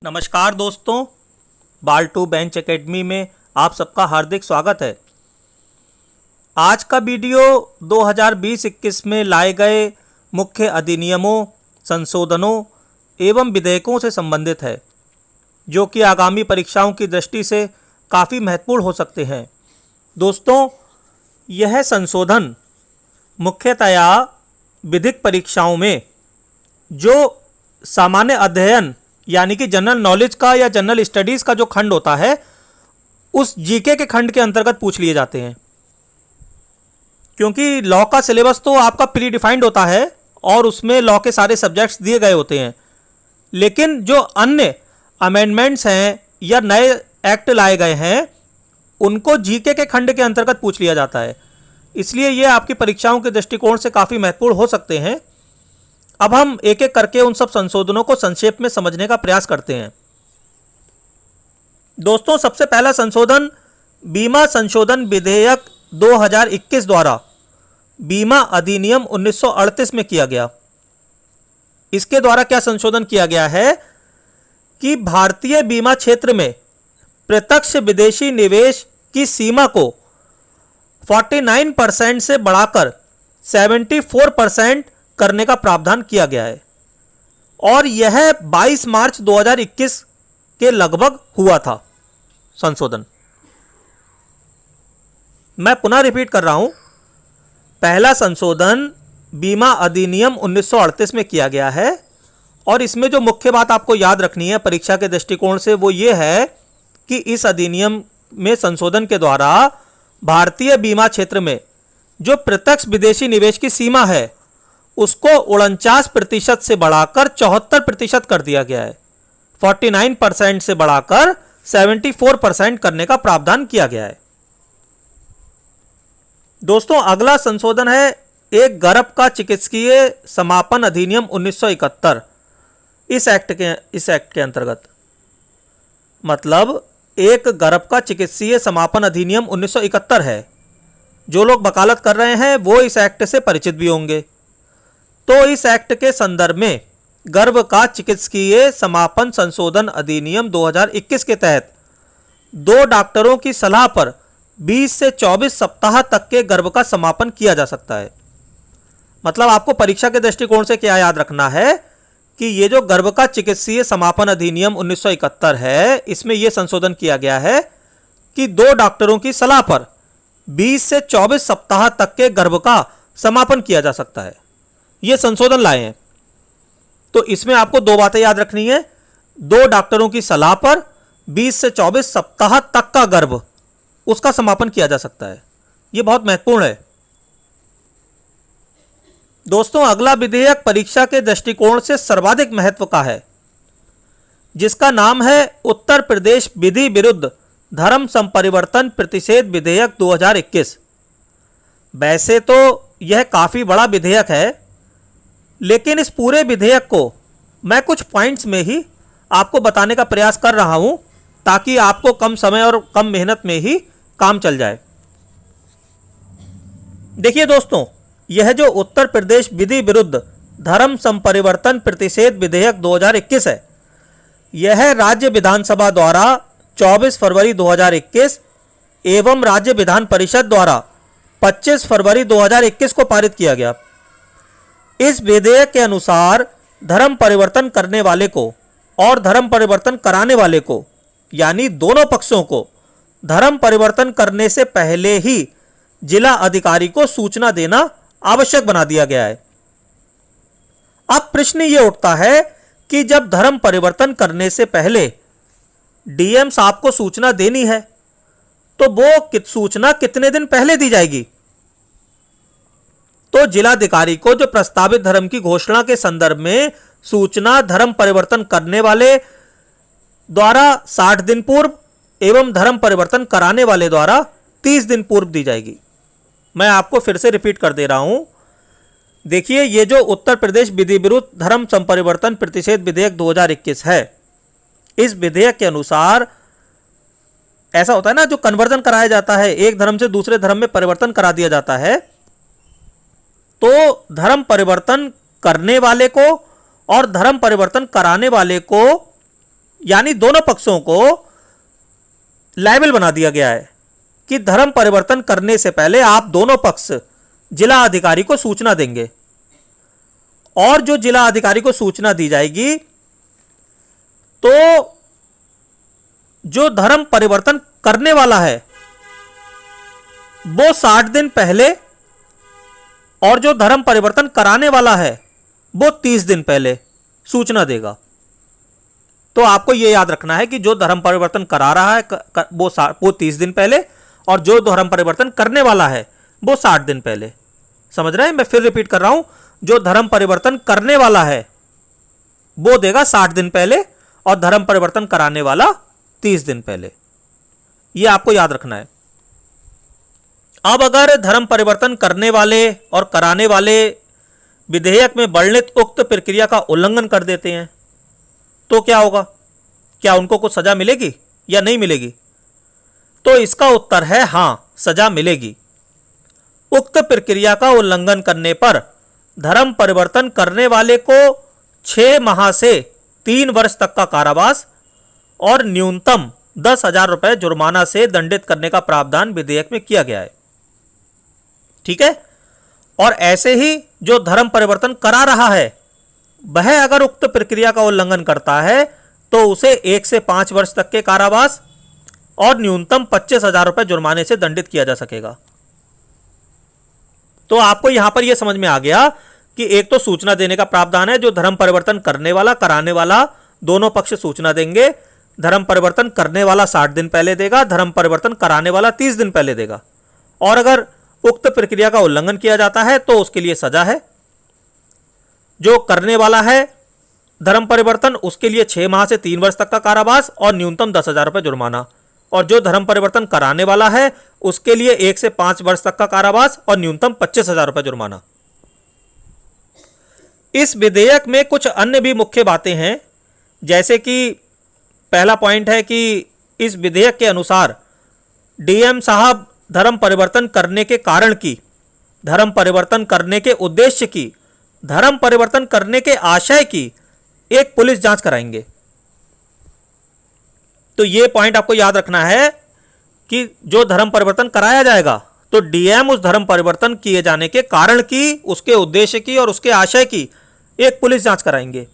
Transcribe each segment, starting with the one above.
नमस्कार दोस्तों, बाल टू बेंच एकेडमी में आप सबका हार्दिक स्वागत है। आज का वीडियो 2020-21 में लाए गए मुख्य अधिनियमों, संशोधनों एवं विधेयकों से संबंधित है, जो कि आगामी परीक्षाओं की दृष्टि से काफ़ी महत्वपूर्ण हो सकते हैं। दोस्तों, यह संशोधन मुख्यतया विधिक परीक्षाओं में जो सामान्य अध्ययन यानी कि जनरल नॉलेज का या जनरल स्टडीज़ का जो खंड होता है, उस जीके के खंड के अंतर्गत पूछ लिए जाते हैं। क्योंकि लॉ का सिलेबस तो आपका प्री डिफाइंड होता है और उसमें लॉ के सारे सब्जेक्ट्स दिए गए होते हैं, लेकिन जो अन्य अमेंडमेंट्स हैं या नए एक्ट लाए गए हैं, उनको जीके के खंड के अंतर्गत पूछ लिया जाता है। इसलिए ये आपकी परीक्षाओं के दृष्टिकोण से काफ़ी महत्वपूर्ण हो सकते हैं। अब हम एक एक करके उन सब संशोधनों को संक्षेप में समझने का प्रयास करते हैं। दोस्तों, सबसे पहला संशोधन बीमा संशोधन विधेयक 2021 द्वारा बीमा अधिनियम 1938 में किया गया। इसके द्वारा क्या संशोधन किया गया है कि भारतीय बीमा क्षेत्र में प्रत्यक्ष विदेशी निवेश की सीमा को 49% से बढ़ाकर 74% करने का प्रावधान किया गया है और यह 22 मार्च 2021 के लगभग हुआ था संशोधन। मैं पुनः रिपीट कर रहा हूं, पहला संशोधन बीमा अधिनियम 1938 में किया गया है और इसमें जो मुख्य बात आपको याद रखनी है परीक्षा के दृष्टिकोण से, वो ये है कि इस अधिनियम में संशोधन के द्वारा भारतीय बीमा क्षेत्र में जो प्रत्यक्ष विदेशी निवेश की सीमा है उसको 49% से बढ़ाकर 74% कर दिया गया है। 49% से बढ़ाकर 74% करने का प्रावधान किया गया है। दोस्तों, अगला संशोधन है एक गर्भ का चिकित्सकीय समापन अधिनियम 1971। इस एक्ट के अंतर्गत मतलब एक गर्भ का चिकित्सकीय समापन अधिनियम 1971 है। जो लोग वकालत कर रहे हैं वो इस एक्ट से परिचित भी होंगे। तो इस एक्ट के संदर्भ में गर्भ का चिकित्सकीय समापन संशोधन अधिनियम 2021 के तहत 2 डॉक्टरों की सलाह पर 20 से 24 सप्ताह तक के गर्भ का समापन किया जा सकता है। मतलब आपको परीक्षा के दृष्टिकोण से क्या याद रखना है कि ये जो गर्भ का चिकित्सकीय समापन अधिनियम 1971 है, इसमें यह संशोधन किया गया है कि 2 डॉक्टरों की सलाह पर 20 से 24 सप्ताह तक के गर्भ का समापन किया जा सकता है। ये संशोधन लाए हैं। तो इसमें आपको 2 बातें याद रखनी है। 2 डॉक्टरों की सलाह पर 20 से 24 सप्ताह तक का गर्भ उसका समापन किया जा सकता है। यह बहुत महत्वपूर्ण है। दोस्तों, अगला विधेयक परीक्षा के दृष्टिकोण से सर्वाधिक महत्व का है, जिसका नाम है उत्तर प्रदेश विधि विरुद्ध धर्म संपरिवर्तन प्रतिषेध विधेयक 2021। वैसे तो यह काफी बड़ा विधेयक है, लेकिन इस पूरे विधेयक को मैं कुछ पॉइंट्स में ही आपको बताने का प्रयास कर रहा हूं, ताकि आपको कम समय और कम मेहनत में ही काम चल जाए। देखिए दोस्तों, यह जो उत्तर प्रदेश विधि विरुद्ध धर्म संपरिवर्तन प्रतिषेध विधेयक 2021 है, यह राज्य विधानसभा द्वारा 24 फरवरी 2021 एवं राज्य विधान परिषद द्वारा 25 फरवरी 2021 को पारित किया गया। इस विधेयक के अनुसार धर्म परिवर्तन करने वाले को और धर्म परिवर्तन कराने वाले को, यानी दोनों पक्षों को, धर्म परिवर्तन करने से पहले ही जिला अधिकारी को सूचना देना आवश्यक बना दिया गया है। अब प्रश्न ये उठता है कि जब धर्म परिवर्तन करने से पहले डीएम साहब को सूचना देनी है, तो वो सूचना कितने दिन पहले दी जाएगी? तो जिलाधिकारी को जो प्रस्तावित धर्म की घोषणा के संदर्भ में सूचना धर्म परिवर्तन करने वाले द्वारा 60 दिन पूर्व एवं धर्म परिवर्तन कराने वाले द्वारा 30 दिन पूर्व दी जाएगी। मैं आपको फिर से रिपीट कर दे रहा हूं। देखिए, ये जो उत्तर प्रदेश विधि विरुद्ध धर्म संपरिवर्तन प्रतिषेध विधेयक 2021 है, इस विधेयक के अनुसार ऐसा होता है ना, जो कन्वर्जन कराया जाता है, एक धर्म से दूसरे धर्म में परिवर्तन करा दिया जाता है, तो धर्म परिवर्तन करने वाले को और धर्म परिवर्तन कराने वाले को यानी दोनों पक्षों को लायबल बना दिया गया है कि धर्म परिवर्तन करने से पहले आप दोनों पक्ष जिला अधिकारी को सूचना देंगे, और जो जिला अधिकारी को सूचना दी जाएगी तो जो धर्म परिवर्तन करने वाला है वो 60 दिन पहले और जो धर्म परिवर्तन कराने वाला है वो 30 दिन पहले सूचना देगा। तो आपको यह याद रखना है कि जो धर्म परिवर्तन करा रहा है वो 30 दिन पहले, और जो धर्म परिवर्तन करने वाला है वो 60 दिन पहले। समझ रहे हैं? मैं फिर रिपीट कर रहा हूं, जो धर्म परिवर्तन करने वाला है वो देगा 60 दिन पहले और धर्म परिवर्तन कराने वाला 30 दिन पहले। यह आपको याद रखना है। अब अगर धर्म परिवर्तन करने वाले और कराने वाले विधेयक में वर्णित उक्त प्रक्रिया का उल्लंघन कर देते हैं तो क्या होगा? क्या उनको कुछ सजा मिलेगी या नहीं मिलेगी? तो इसका उत्तर है हां, सजा मिलेगी। उक्त प्रक्रिया का उल्लंघन करने पर धर्म परिवर्तन करने वाले को 6 माह से 3 वर्ष तक का कारावास और न्यूनतम 10,000 रुपये जुर्माना से दंडित करने का प्रावधान विधेयक में किया गया है। ठीक है? और ऐसे ही जो धर्म परिवर्तन करा रहा है वह अगर उक्त प्रक्रिया का उल्लंघन करता है तो उसे 1 से 5 वर्ष तक के कारावास और न्यूनतम 25,000 रुपये जुर्माने से दंडित किया जा सकेगा। तो आपको यहां पर यह समझ में आ गया कि एक तो सूचना देने का प्रावधान है, जो धर्म परिवर्तन करने वाला कराने वाला दोनों पक्ष सूचना देंगे। धर्म परिवर्तन करने वाला 60 दिन पहले देगा, धर्म परिवर्तन कराने वाला 30 दिन पहले देगा। और अगर उक्त प्रक्रिया का उल्लंघन किया जाता है तो उसके लिए सजा है। जो करने वाला है धर्म परिवर्तन उसके लिए 6 माह से 3 वर्ष तक का कारावास और न्यूनतम 10,000 रुपये जुर्माना, और जो धर्म परिवर्तन कराने वाला है उसके लिए 1 से 5 वर्ष तक का कारावास और न्यूनतम 25,000 रुपये जुर्माना। इस विधेयक में कुछ अन्य भी मुख्य बातें हैं, जैसे कि पहला पॉइंट है कि इस विधेयक के अनुसार डीएम साहब धर्म परिवर्तन करने के कारण की, धर्म परिवर्तन करने के उद्देश्य की, धर्म परिवर्तन करने के आशय की एक पुलिस जांच कराएंगे। तो यह पॉइंट आपको याद रखना है कि जो धर्म परिवर्तन कराया जाएगा तो डीएम उस धर्म परिवर्तन किए जाने के कारण की, उसके उद्देश्य की और उसके आशय की एक पुलिस जांच कराएंगे।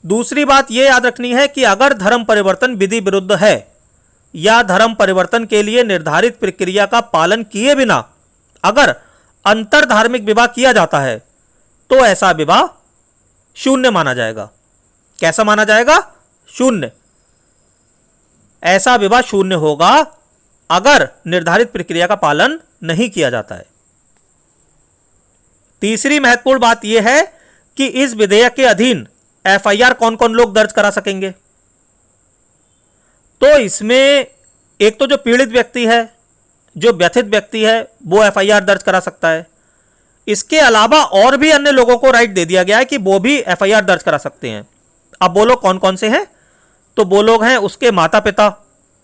दूसरी बात यह याद रखनी है कि अगर धर्म परिवर्तन विधि विरुद्ध है या धर्म परिवर्तन के लिए निर्धारित प्रक्रिया का पालन किए बिना अगर अंतर धार्मिक विवाह किया जाता है तो ऐसा विवाह शून्य माना जाएगा। कैसा माना जाएगा? शून्य। ऐसा विवाह शून्य होगा अगर निर्धारित प्रक्रिया का पालन नहीं किया जाता है। तीसरी महत्वपूर्ण बात यह है कि इस विधेयक के अधीन एफआईआर कौन कौन लोग दर्ज करा सकेंगे। तो इसमें एक तो जो पीड़ित व्यक्ति है, जो व्यथित व्यक्ति है, वो एफआईआर दर्ज करा सकता है। इसके अलावा और भी अन्य लोगों को राइट दे दिया गया है कि वो भी एफआईआर दर्ज करा सकते हैं। अब वो लोग कौन कौन से हैं? तो वो लोग हैं उसके माता पिता,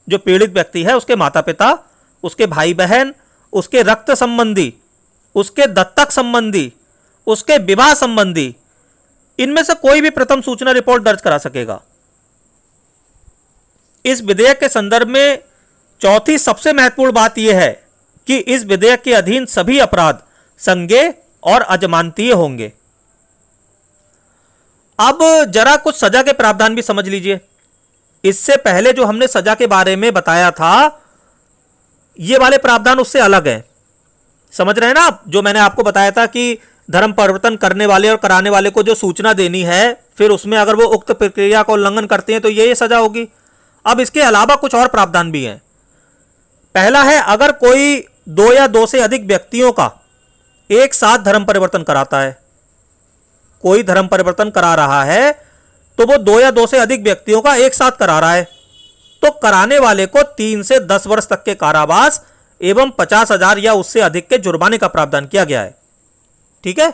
जो पीड़ित व्यक्ति है उसके माता पिता, उसके भाई बहन, उसके रक्त संबंधी, उसके दत्तक संबंधी, उसके विवाह संबंधी, इनमें से कोई भी प्रथम सूचना रिपोर्ट दर्ज करा सकेगा। इस विधेयक के संदर्भ में चौथी सबसे महत्वपूर्ण बात यह है कि इस विधेयक के अधीन सभी अपराध संज्ञेय और अजमानतीय होंगे। अब जरा कुछ सजा के प्रावधान भी समझ लीजिए। इससे पहले जो हमने सजा के बारे में बताया था, ये वाले प्रावधान उससे अलग हैं। समझ रहे हैं ना आप? जो मैंने आपको बताया था कि धर्म परिवर्तन करने वाले और कराने वाले को जो सूचना देनी है, फिर उसमें अगर वो उक्त प्रक्रिया का उल्लंघन करते हैं तो ये सजा होगी। अब इसके अलावा कुछ और प्रावधान भी हैं। पहला है, अगर कोई 2 या 2 से अधिक व्यक्तियों का एक साथ धर्म परिवर्तन कराता है, कोई धर्म परिवर्तन करा रहा है तो वो 2 या 2 से अधिक व्यक्तियों का एक साथ करा रहा है, तो कराने वाले को 3 से 10 वर्ष तक के कारावास एवं 50,000 या उससे अधिक के जुर्माने का प्रावधान किया गया है। ठीक है,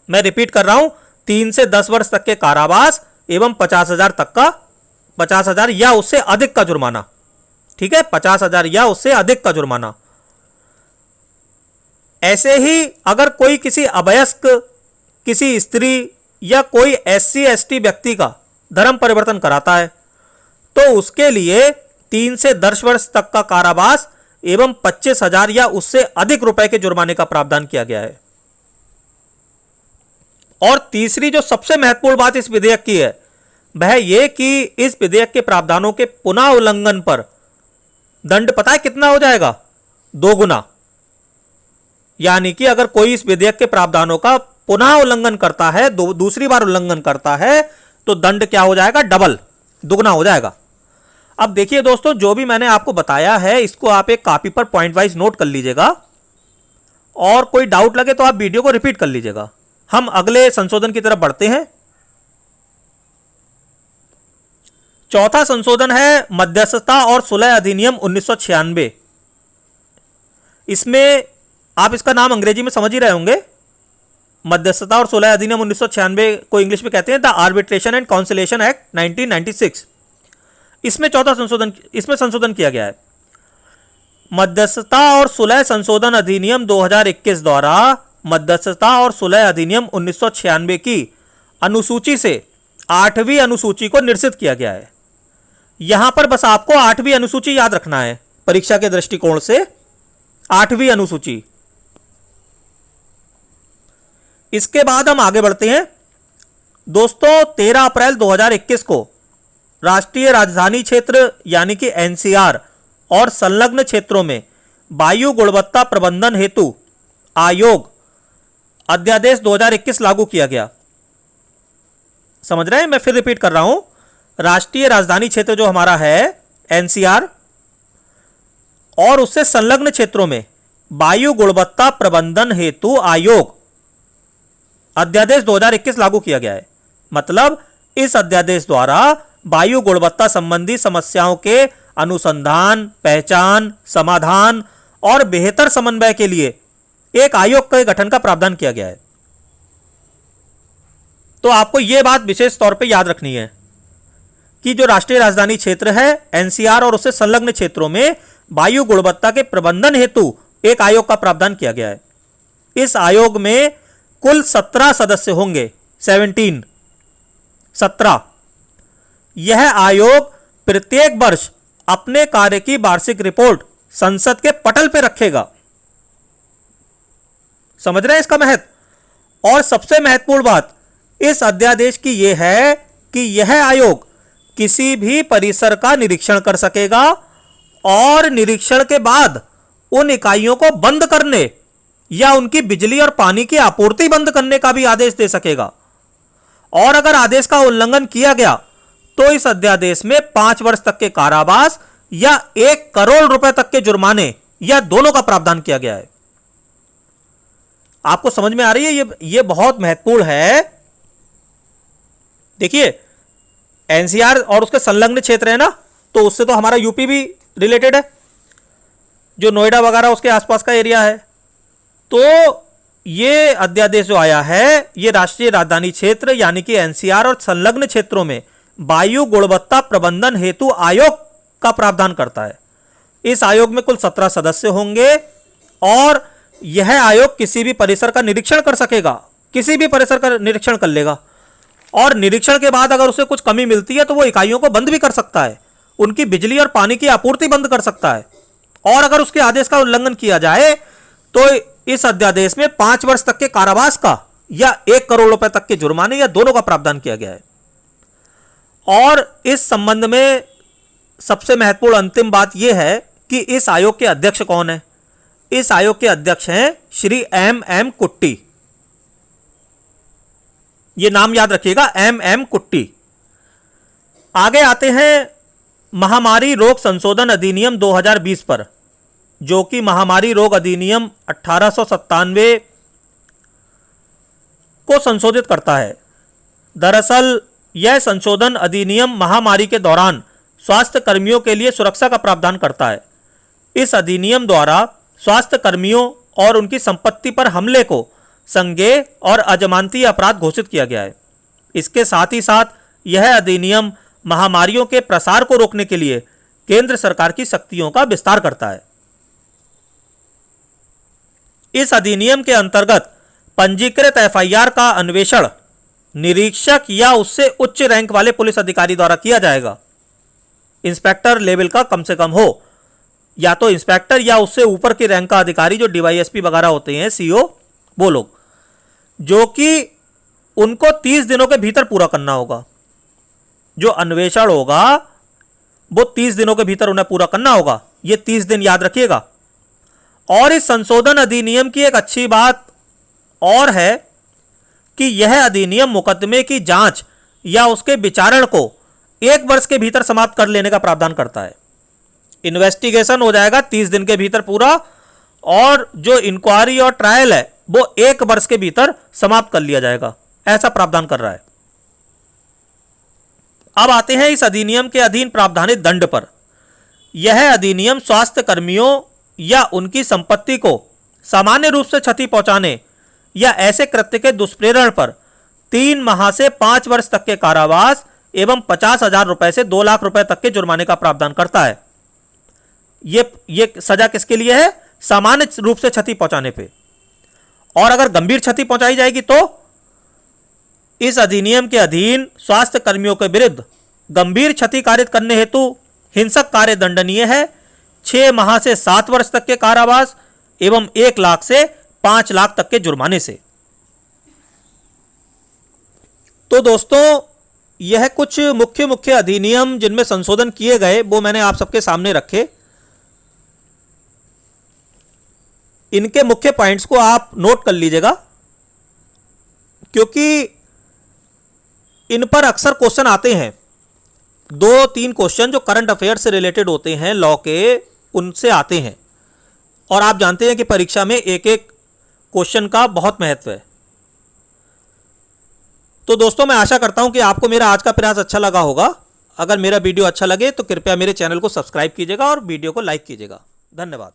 मैं रिपीट कर रहा हूं, 3 से 10 वर्ष तक के कारावास एवं 50,000 तक का 50,000 या उससे अधिक का जुर्माना। ठीक है, 50,000 या उससे अधिक का जुर्माना। ऐसे ही अगर कोई किसी अवयस्क, किसी स्त्री या कोई SC ST व्यक्ति का धर्म परिवर्तन कराता है तो उसके लिए 3 से 10 वर्ष तक का कारावास एवं 25,000 या उससे अधिक रुपए के जुर्माने का प्रावधान किया गया है। और तीसरी जो सबसे महत्वपूर्ण बात इस विधेयक की है वह यह कि इस विधेयक के प्रावधानों के पुनः उल्लंघन पर दंड पता है कितना हो जाएगा? 2 गुना। यानी कि अगर कोई इस विधेयक के प्रावधानों का पुनः उल्लंघन करता है, दूसरी बार उल्लंघन करता है, तो दंड क्या हो जाएगा? डबल, दुगना हो जाएगा। अब देखिए दोस्तों, जो भी मैंने आपको बताया है इसको आप एक कॉपी पर पॉइंट वाइज नोट कर लीजिएगा और कोई डाउट लगे तो आप वीडियो को रिपीट कर लीजिएगा। हम अगले संशोधन की तरफ बढ़ते हैं। चौथा संशोधन है मध्यस्थता और सुलह अधिनियम 1996। इसमें आप इसका नाम अंग्रेजी में समझ ही रहे होंगे। मध्यस्थता और सुलह अधिनियम 1996 को इंग्लिश में कहते हैं the arbitration and conciliation act 1996। इसमें संशोधन किया गया है। मध्यस्थता और सुलह संशोधन अधिनियम 2021 द्वारा मध्यस्थता और सुलह अधिनियम 1996 की अनुसूची से 8वीं अनुसूची को निरसित किया गया है। यहां पर बस आपको 8वीं अनुसूची याद रखना है परीक्षा के दृष्टिकोण से। 8वीं अनुसूची। इसके बाद हम आगे बढ़ते हैं दोस्तों। 13 अप्रैल 2021 को राष्ट्रीय राजधानी क्षेत्र यानी कि एनसीआर और संलग्न क्षेत्रों में वायु गुणवत्ता प्रबंधन हेतु आयोग अध्यादेश 2021 लागू किया गया। समझ रहे हैं? मैं फिर रिपीट कर रहा हूं। राष्ट्रीय राजधानी क्षेत्र जो हमारा है एनसीआर और उससे संलग्न क्षेत्रों में वायु गुणवत्ता प्रबंधन हेतु आयोग अध्यादेश 2021 लागू किया गया है। मतलब इस अध्यादेश द्वारा वायु गुणवत्ता संबंधी समस्याओं के अनुसंधान, पहचान, समाधान और बेहतर समन्वय के लिए एक आयोग के गठन का प्रावधान किया गया है। तो आपको यह बात विशेष तौर पे याद रखनी है कि जो राष्ट्रीय राजधानी क्षेत्र है एनसीआर और उससे संलग्न क्षेत्रों में वायु गुणवत्ता के प्रबंधन हेतु एक आयोग का प्रावधान किया गया है। इस आयोग में कुल 17 सदस्य होंगे। 17। यह आयोग प्रत्येक वर्ष अपने कार्य की वार्षिक रिपोर्ट संसद के पटल पर रखेगा। समझ रहे हैं इसका महत्व? और सबसे महत्वपूर्ण बात इस अध्यादेश की यह है कि यह आयोग किसी भी परिसर का निरीक्षण कर सकेगा और निरीक्षण के बाद उन इकाइयों को बंद करने या उनकी बिजली और पानी की आपूर्ति बंद करने का भी आदेश दे सकेगा। और अगर आदेश का उल्लंघन किया गया तो इस अध्यादेश में 5 वर्ष तक के कारावास या 1 करोड़ रुपए तक के जुर्माने या दोनों का प्रावधान किया गया है। आपको समझ में आ रही है? ये बहुत महत्वपूर्ण है। देखिए एनसीआर और उसके संलग्न क्षेत्र है ना, तो उससे तो हमारा यूपी भी रिलेटेड है, जो नोएडा वगैरह उसके आसपास का एरिया है। तो ये अध्यादेश जो आया है ये राष्ट्रीय राजधानी क्षेत्र यानी कि एनसीआर और संलग्न क्षेत्रों में वायु गुणवत्ता प्रबंधन हेतु आयोग का प्रावधान करता है। इस आयोग में कुल 17 सदस्य होंगे और यह आयोग किसी भी परिसर का निरीक्षण कर सकेगा, किसी भी परिसर का निरीक्षण कर लेगा और निरीक्षण के बाद अगर उसे कुछ कमी मिलती है तो वो इकाइयों को बंद भी कर सकता है, उनकी बिजली और पानी की आपूर्ति बंद कर सकता है। और अगर उसके आदेश का उल्लंघन किया जाए तो इस अध्यादेश में 5 वर्ष तक के कारावास का या 1 करोड़ रुपए तक के जुर्माने या दोनों का प्रावधान किया गया है। और इस संबंध में सबसे महत्वपूर्ण अंतिम बात यह है कि इस आयोग के अध्यक्ष कौन है? इस आयोग के अध्यक्ष हैं श्री एम कुट्टी। यह नाम याद रखिएगा, एम कुट्टी। आगे आते हैं महामारी रोग संशोधन अधिनियम 2020 पर, जो कि महामारी रोग अधिनियम 1897 को संशोधित करता है। दरअसल यह संशोधन अधिनियम महामारी के दौरान स्वास्थ्य कर्मियों के लिए सुरक्षा का प्रावधान करता है। इस अधिनियम द्वारा स्वास्थ्य कर्मियों और उनकी संपत्ति पर हमले को संज्ञेय और अजमानती अपराध घोषित किया गया है। इसके साथ ही साथ यह अधिनियम महामारियों के प्रसार को रोकने के लिए केंद्र सरकार की शक्तियों का विस्तार करता है। इस अधिनियम के अंतर्गत पंजीकृत एफआईआर का अन्वेषण निरीक्षक या उससे उच्च रैंक वाले पुलिस अधिकारी द्वारा किया जाएगा। इंस्पेक्टर लेवल का कम से कम हो, या तो इंस्पेक्टर या उससे ऊपर के रैंक का अधिकारी जो डीवाईएसपी वगैरह होते हैं, सीओ, वो लोग, जो कि उनको 30 दिनों के भीतर पूरा करना होगा। जो अन्वेषण होगा वो 30 दिनों के भीतर उन्हें पूरा करना होगा। ये 30 दिन याद रखिएगा। और इस संशोधन अधिनियम की एक अच्छी बात और है कि यह अधिनियम मुकदमे की जांच या उसके विचारण को 1 वर्ष के भीतर समाप्त कर लेने का प्रावधान करता है। इन्वेस्टिगेशन हो जाएगा 30 दिन के भीतर पूरा, और जो इंक्वायरी और ट्रायल है वो 1 वर्ष के भीतर समाप्त कर लिया जाएगा, ऐसा प्रावधान कर रहा है। अब आते हैं इस अधिनियम के अधीन प्रावधानित दंड पर। यह अधिनियम स्वास्थ्य कर्मियों या उनकी संपत्ति को सामान्य रूप से क्षति पहुंचाने या ऐसे कृत्य के दुष्प्रेरण पर 3 माह से 5 वर्ष तक के कारावास एवं 50,000 रुपए से 2 लाख रुपए तक के जुर्माने का प्रावधान करता है। ये सजा किसके लिए है? सामान्य रूप से क्षति पहुंचाने पे। और अगर गंभीर क्षति पहुंचाई जाएगी तो इस अधिनियम के अधीन स्वास्थ्य कर्मियों के विरुद्ध गंभीर क्षति कारित करने हेतु हिंसक कार्य दंडनीय है 6 माह से 7 वर्ष तक के कारावास एवं 1 लाख से 5 लाख तक के जुर्माने से। तो दोस्तों, यह कुछ मुख्य अधिनियम जिनमें संशोधन किए गए वो मैंने आप सबके सामने रखे। इनके मुख्य पॉइंट्स को आप नोट कर लीजिएगा, क्योंकि इन पर अक्सर क्वेश्चन आते हैं। 2-3 क्वेश्चन जो करंट अफेयर से रिलेटेड होते हैं लॉ के, उनसे आते हैं। और आप जानते हैं कि परीक्षा में एक एक क्वेश्चन का बहुत महत्व है। तो दोस्तों, मैं आशा करता हूं कि आपको मेरा आज का प्रयास अच्छा लगा होगा। अगर मेरा वीडियो अच्छा लगे तो कृपया मेरे चैनल को सब्सक्राइब कीजिएगा और वीडियो को लाइक कीजिएगा। धन्यवाद।